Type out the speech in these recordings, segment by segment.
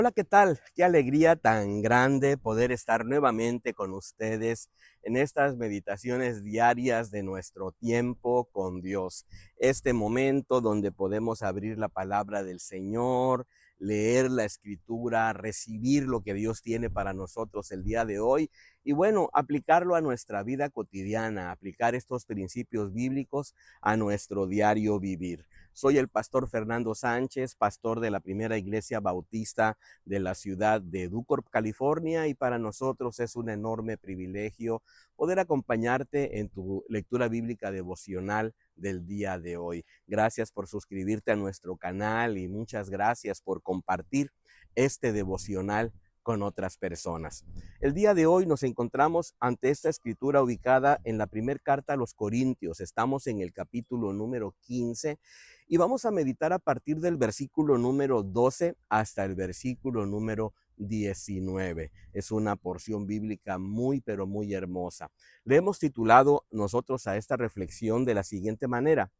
Hola, ¿qué tal? Qué alegría tan grande poder estar nuevamente con ustedes en estas meditaciones diarias de nuestro tiempo con Dios. Este momento donde podemos abrir la palabra del Señor, leer la escritura, recibir lo que Dios tiene para nosotros el día de hoy y bueno, aplicarlo a nuestra vida cotidiana, aplicar estos principios bíblicos a nuestro diario vivir. Soy el pastor Fernando Sánchez, pastor de la Primera Iglesia Bautista de la ciudad de DuCorp, California, y para nosotros es un enorme privilegio poder acompañarte en tu lectura bíblica devocional del día de hoy. Gracias por suscribirte a nuestro canal y muchas gracias por compartir este devocional con otras personas. El día de hoy nos encontramos ante esta escritura ubicada en la primera carta a los Corintios. Estamos en el capítulo número 15 y vamos a meditar a partir del versículo número 12 hasta el versículo número 19. Es una porción bíblica muy, pero muy hermosa. Le hemos titulado nosotros a esta reflexión de la siguiente manera: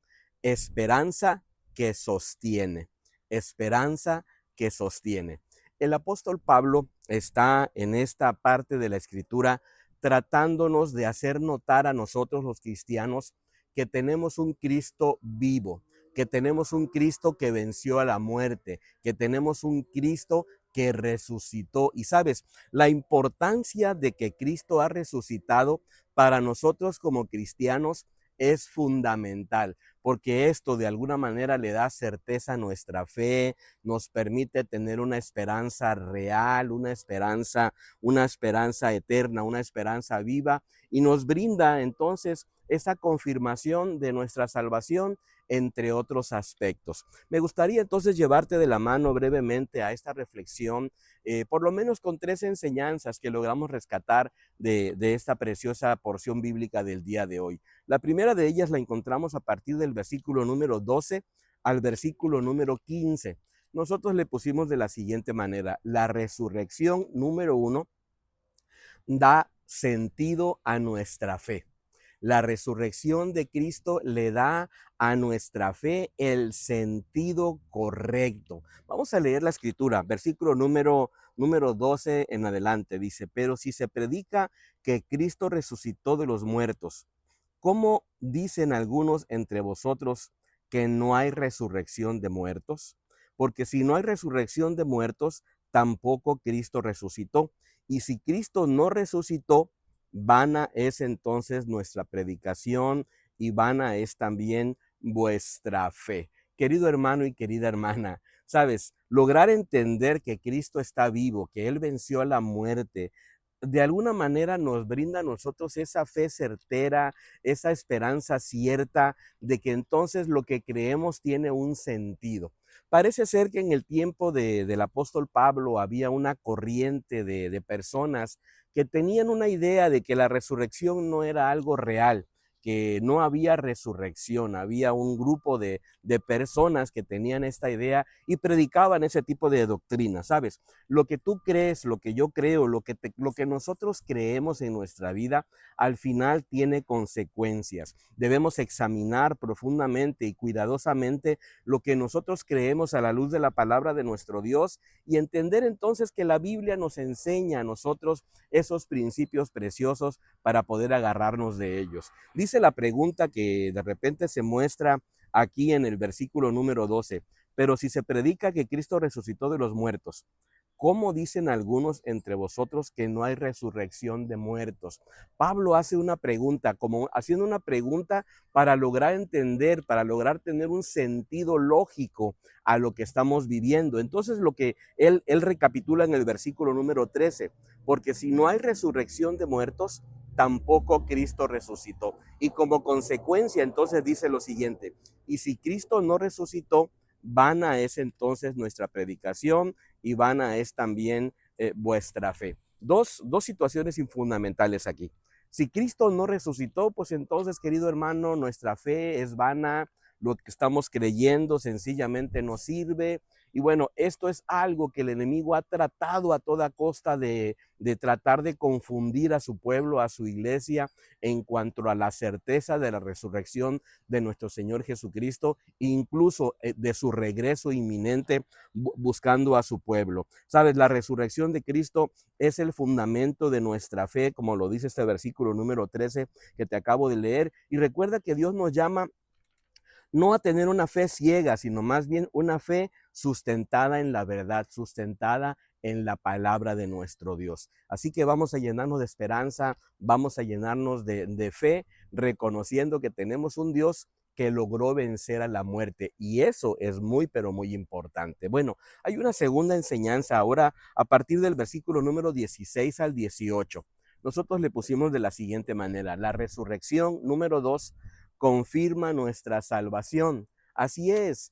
Esperanza que sostiene. Esperanza que sostiene. El apóstol Pablo está en esta parte de la escritura tratándonos de hacer notar a nosotros los cristianos que tenemos un Cristo vivo, que tenemos un Cristo que venció a la muerte, que tenemos un Cristo que resucitó. Y sabes, la importancia de que Cristo ha resucitado para nosotros como cristianos es fundamental, porque esto de alguna manera le da certeza a nuestra fe, nos permite tener una esperanza real, una esperanza eterna, una esperanza viva, y nos brinda entonces esa confirmación de nuestra salvación, entre otros aspectos. Me gustaría entonces llevarte de la mano brevemente a esta reflexión, por lo menos con tres enseñanzas que logramos rescatar de esta preciosa porción bíblica del día de hoy. La primera de ellas la encontramos a partir del versículo número 12 al versículo número 15. Nosotros le pusimos de la siguiente manera: la resurrección número 1 da sentido a nuestra fe. La resurrección de Cristo le da a nuestra fe el sentido correcto. Vamos a leer la escritura, versículo número 12 en adelante. Dice: pero si se predica que Cristo resucitó de los muertos, ¿cómo dicen algunos entre vosotros que no hay resurrección de muertos? Porque si no hay resurrección de muertos, tampoco Cristo resucitó. Y si Cristo no resucitó, vana es entonces nuestra predicación y vana es también vuestra fe. Querido hermano y querida hermana, sabes, lograr entender que Cristo está vivo, que Él venció a la muerte, de alguna manera nos brinda a nosotros esa fe certera, esa esperanza cierta de que entonces lo que creemos tiene un sentido. Parece ser que en el tiempo del apóstol Pablo había una corriente de personas que tenían una idea de que la resurrección no era algo real, que no había resurrección. Había un grupo de personas que tenían esta idea y predicaban ese tipo de doctrina, ¿sabes? Lo que tú crees, lo que yo creo, lo que nosotros creemos en nuestra vida, al final tiene consecuencias. Debemos examinar profundamente y cuidadosamente lo que nosotros creemos a la luz de la palabra de nuestro Dios y entender entonces que la Biblia nos enseña a nosotros esos principios preciosos para poder agarrarnos de ellos. Dice la pregunta que de repente se muestra aquí en el versículo número 12: pero si se predica que Cristo resucitó de los muertos, ¿cómo dicen algunos entre vosotros que no hay resurrección de muertos? Pablo hace una pregunta, como haciendo una pregunta para lograr entender, para lograr tener un sentido lógico a lo que estamos viviendo. Entonces lo que él recapitula en el versículo número 13: porque si no hay resurrección de muertos, tampoco Cristo resucitó. Y como consecuencia entonces dice lo siguiente: y si Cristo no resucitó, vana es entonces nuestra predicación y vana es también vuestra fe. Dos situaciones fundamentales aquí. Si Cristo no resucitó, pues entonces, querido hermano, nuestra fe es vana, lo que estamos creyendo sencillamente no sirve. Y bueno, esto es algo que el enemigo ha tratado a toda costa de tratar de confundir a su pueblo, a su iglesia, en cuanto a la certeza de la resurrección de nuestro Señor Jesucristo, incluso de su regreso inminente buscando a su pueblo. Sabes, la resurrección de Cristo es el fundamento de nuestra fe, como lo dice este versículo número 13 que te acabo de leer. Y recuerda que Dios nos llama no a tener una fe ciega, sino más bien una fe sustentada en la verdad, sustentada en la palabra de nuestro Dios. Así que vamos a llenarnos de esperanza, vamos a llenarnos de fe, reconociendo que tenemos un Dios que logró vencer a la muerte. Y eso es muy, pero muy importante. Bueno, hay una segunda enseñanza ahora a partir del versículo número 16 al 18. Nosotros le pusimos de la siguiente manera: la resurrección número 2 confirma nuestra salvación. Así es.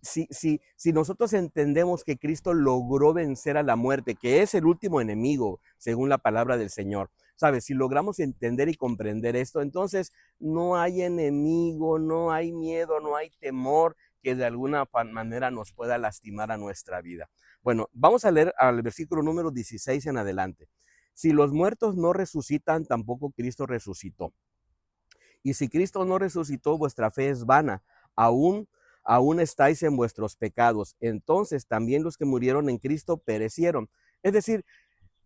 Si nosotros entendemos que Cristo logró vencer a la muerte, que es el último enemigo, según la palabra del Señor, ¿sabes? Si logramos entender y comprender esto, entonces no hay enemigo, no hay miedo, no hay temor que de alguna manera nos pueda lastimar a nuestra vida. Bueno, vamos a leer al versículo número 16 en adelante. Si los muertos no resucitan, tampoco Cristo resucitó. Y si Cristo no resucitó, vuestra fe es vana. Aún estáis en vuestros pecados. Entonces también los que murieron en Cristo perecieron. Es decir,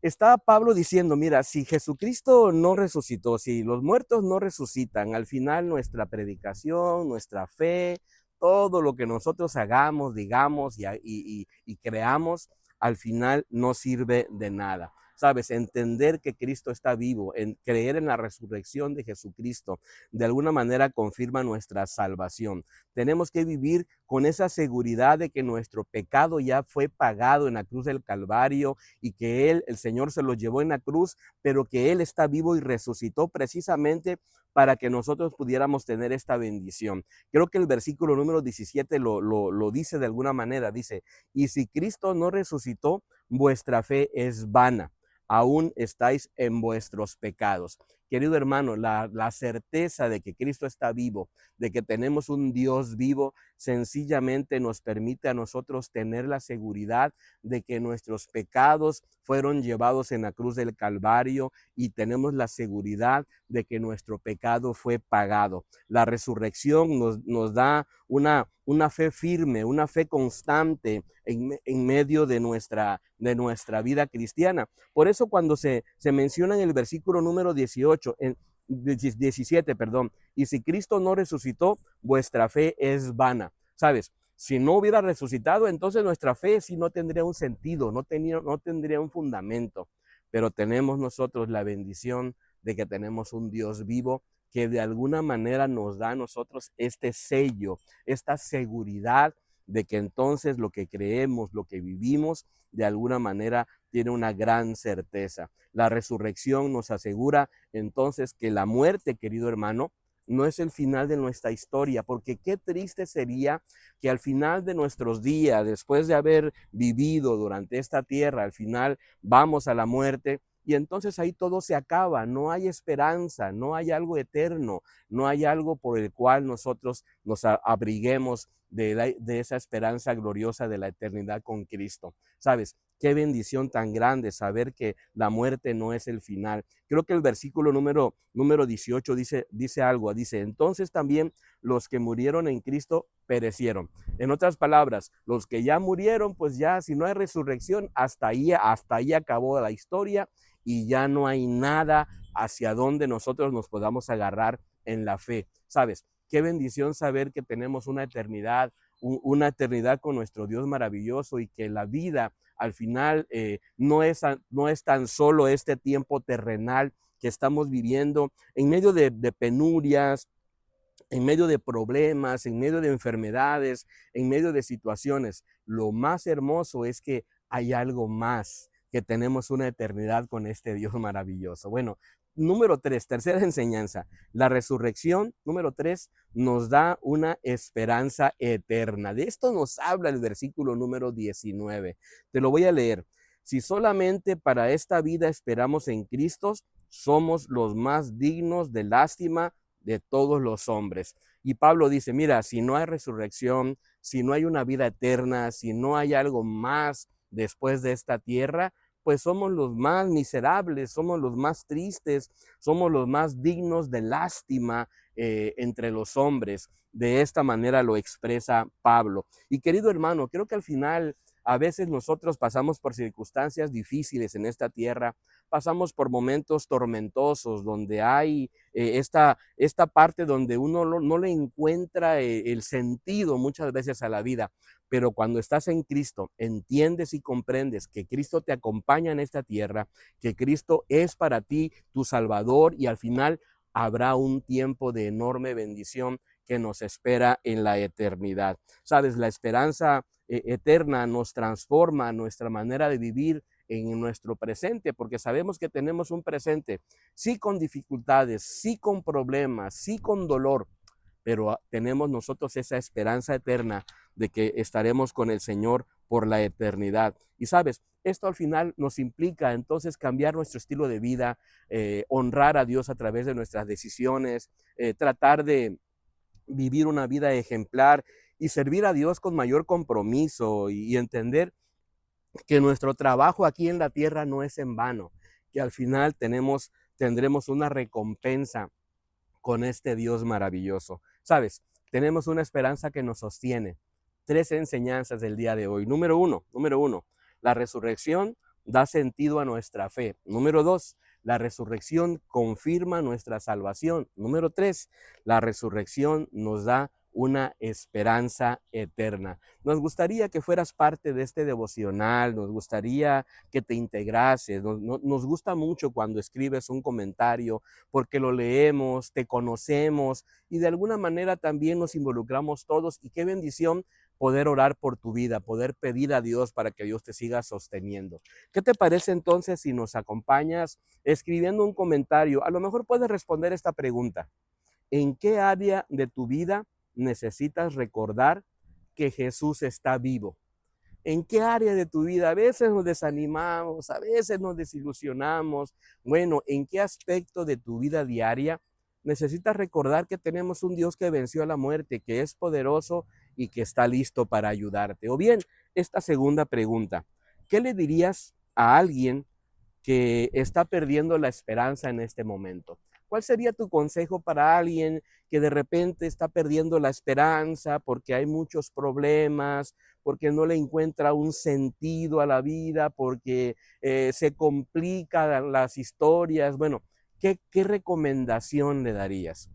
está Pablo diciendo, mira, si Jesucristo no resucitó, si los muertos no resucitan, al final nuestra predicación, nuestra fe, todo lo que nosotros hagamos, digamos y creamos, al final no sirve de nada. Sabes, entender que Cristo está vivo, en creer en la resurrección de Jesucristo, de alguna manera confirma nuestra salvación. Tenemos que vivir con esa seguridad de que nuestro pecado ya fue pagado en la cruz del Calvario y que Él, el Señor, se lo llevó en la cruz, pero que Él está vivo y resucitó precisamente para que nosotros pudiéramos tener esta bendición. Creo que el versículo número 17 lo dice de alguna manera, dice, y si Cristo no resucitó, vuestra fe es vana, aún estáis en vuestros pecados. Querido hermano, la certeza de que Cristo está vivo, de que tenemos un Dios vivo, sencillamente nos permite a nosotros tener la seguridad de que nuestros pecados fueron llevados en la cruz del Calvario y tenemos la seguridad de que nuestro pecado fue pagado. La resurrección nos da una fe firme, una fe constante en medio de nuestra vida cristiana. Por eso cuando se menciona en el versículo número 17, perdón, y si Cristo no resucitó, vuestra fe es vana. ¿Sabes? Si no hubiera resucitado, entonces nuestra fe sí no tendría un sentido, no tendría un fundamento. Pero tenemos nosotros la bendición de que tenemos un Dios vivo que de alguna manera nos da a nosotros este sello, esta seguridad de que entonces lo que creemos, lo que vivimos, de alguna manera tiene una gran certeza. La resurrección nos asegura entonces que la muerte, querido hermano, no es el final de nuestra historia, porque qué triste sería que al final de nuestros días, después de haber vivido durante esta tierra, al final vamos a la muerte y entonces ahí todo se acaba, no hay esperanza, no hay algo eterno, no hay algo por el cual nosotros nos abriguemos de esa esperanza gloriosa de la eternidad con Cristo. ¿Sabes? Qué bendición tan grande saber que la muerte no es el final. Creo que el versículo número 18 dice algo, dice, entonces también los que murieron en Cristo perecieron. En otras palabras, los que ya murieron, pues ya si no hay resurrección, hasta ahí acabó la historia y ya no hay nada hacia donde nosotros nos podamos agarrar en la fe. ¿Sabes? Qué bendición saber que tenemos una eternidad con nuestro Dios maravilloso y que la vida al final no es tan solo este tiempo terrenal que estamos viviendo en medio de penurias, en medio de problemas, en medio de enfermedades, en medio de situaciones. Lo más hermoso es que hay algo más, que tenemos una eternidad con este Dios maravilloso. Bueno, número 3, tercera enseñanza. La resurrección, número 3, nos da una esperanza eterna. De esto nos habla el versículo número 19. Te lo voy a leer. Si solamente para esta vida esperamos en Cristo, somos los más dignos de lástima de todos los hombres. Y Pablo dice, mira, si no hay resurrección, si no hay una vida eterna, si no hay algo más después de esta tierra, pues somos los más miserables, somos los más tristes, somos los más dignos de lástima entre los hombres. De esta manera lo expresa Pablo. Y querido hermano, creo que al final a veces nosotros pasamos por circunstancias difíciles en esta tierra, pasamos por momentos tormentosos donde hay esta parte donde uno no le encuentra el sentido muchas veces a la vida. Pero cuando estás en Cristo, entiendes y comprendes que Cristo te acompaña en esta tierra, que Cristo es para ti tu Salvador y al final habrá un tiempo de enorme bendición que nos espera en la eternidad. Sabes, la esperanza eterna nos transforma nuestra manera de vivir en nuestro presente, porque sabemos que tenemos un presente, sí con dificultades, sí con problemas, sí con dolor, pero tenemos nosotros esa esperanza eterna de que estaremos con el Señor por la eternidad. Y sabes, esto al final nos implica entonces cambiar nuestro estilo de vida, honrar a Dios a través de nuestras decisiones, tratar de vivir una vida ejemplar y servir a Dios con mayor compromiso y entender que nuestro trabajo aquí en la tierra no es en vano, que al final tendremos una recompensa con este Dios maravilloso. Sabes, tenemos una esperanza que nos sostiene. Tres enseñanzas del día de hoy. Número uno, la resurrección da sentido a nuestra fe. Número dos, la resurrección confirma nuestra salvación. Número tres, la resurrección nos da una esperanza eterna. Nos gustaría que fueras parte de este devocional, nos gustaría que te integrases, nos gusta mucho cuando escribes un comentario porque lo leemos, te conocemos y de alguna manera también nos involucramos todos y qué bendición poder orar por tu vida, poder pedir a Dios para que Dios te siga sosteniendo. ¿Qué te parece entonces si nos acompañas escribiendo un comentario? A lo mejor puedes responder esta pregunta. ¿En qué área de tu vida necesitas recordar que Jesús está vivo? ¿En qué área de tu vida? A veces nos desanimamos, a veces nos desilusionamos. Bueno, ¿en qué aspecto de tu vida diaria necesitas recordar que tenemos un Dios que venció a la muerte, que es poderoso y que está listo para ayudarte? O bien, esta segunda pregunta, ¿qué le dirías a alguien que está perdiendo la esperanza en este momento? ¿Cuál sería tu consejo para alguien que de repente está perdiendo la esperanza porque hay muchos problemas, porque no le encuentra un sentido a la vida, porque se complican las historias? Bueno, ¿qué recomendación le darías?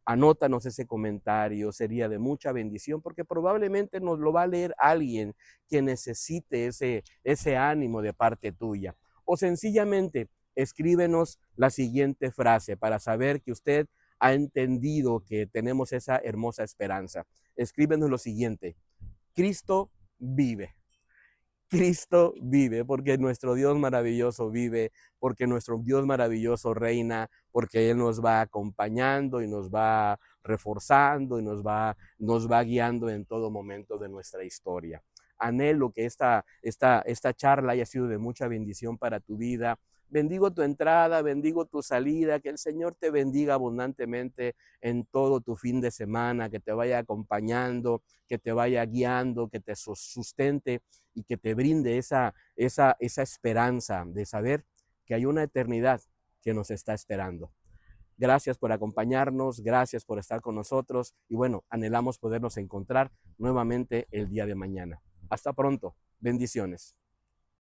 Anótanos ese comentario, sería de mucha bendición porque probablemente nos lo va a leer alguien que necesite ese ánimo de parte tuya. O sencillamente escríbenos la siguiente frase para saber que usted ha entendido que tenemos esa hermosa esperanza. Escríbenos lo siguiente: Cristo vive. Cristo vive, porque nuestro Dios maravilloso vive, porque nuestro Dios maravilloso reina, porque Él nos va acompañando y nos va reforzando y nos va guiando en todo momento de nuestra historia. Anhelo que esta charla haya sido de mucha bendición para tu vida. Bendigo tu entrada, bendigo tu salida, que el Señor te bendiga abundantemente en todo tu fin de semana, que te vaya acompañando, que te vaya guiando, que te sustente y que te brinde esa esperanza de saber que hay una eternidad que nos está esperando. Gracias por acompañarnos, gracias por estar con nosotros y bueno, anhelamos podernos encontrar nuevamente el día de mañana. Hasta pronto, bendiciones.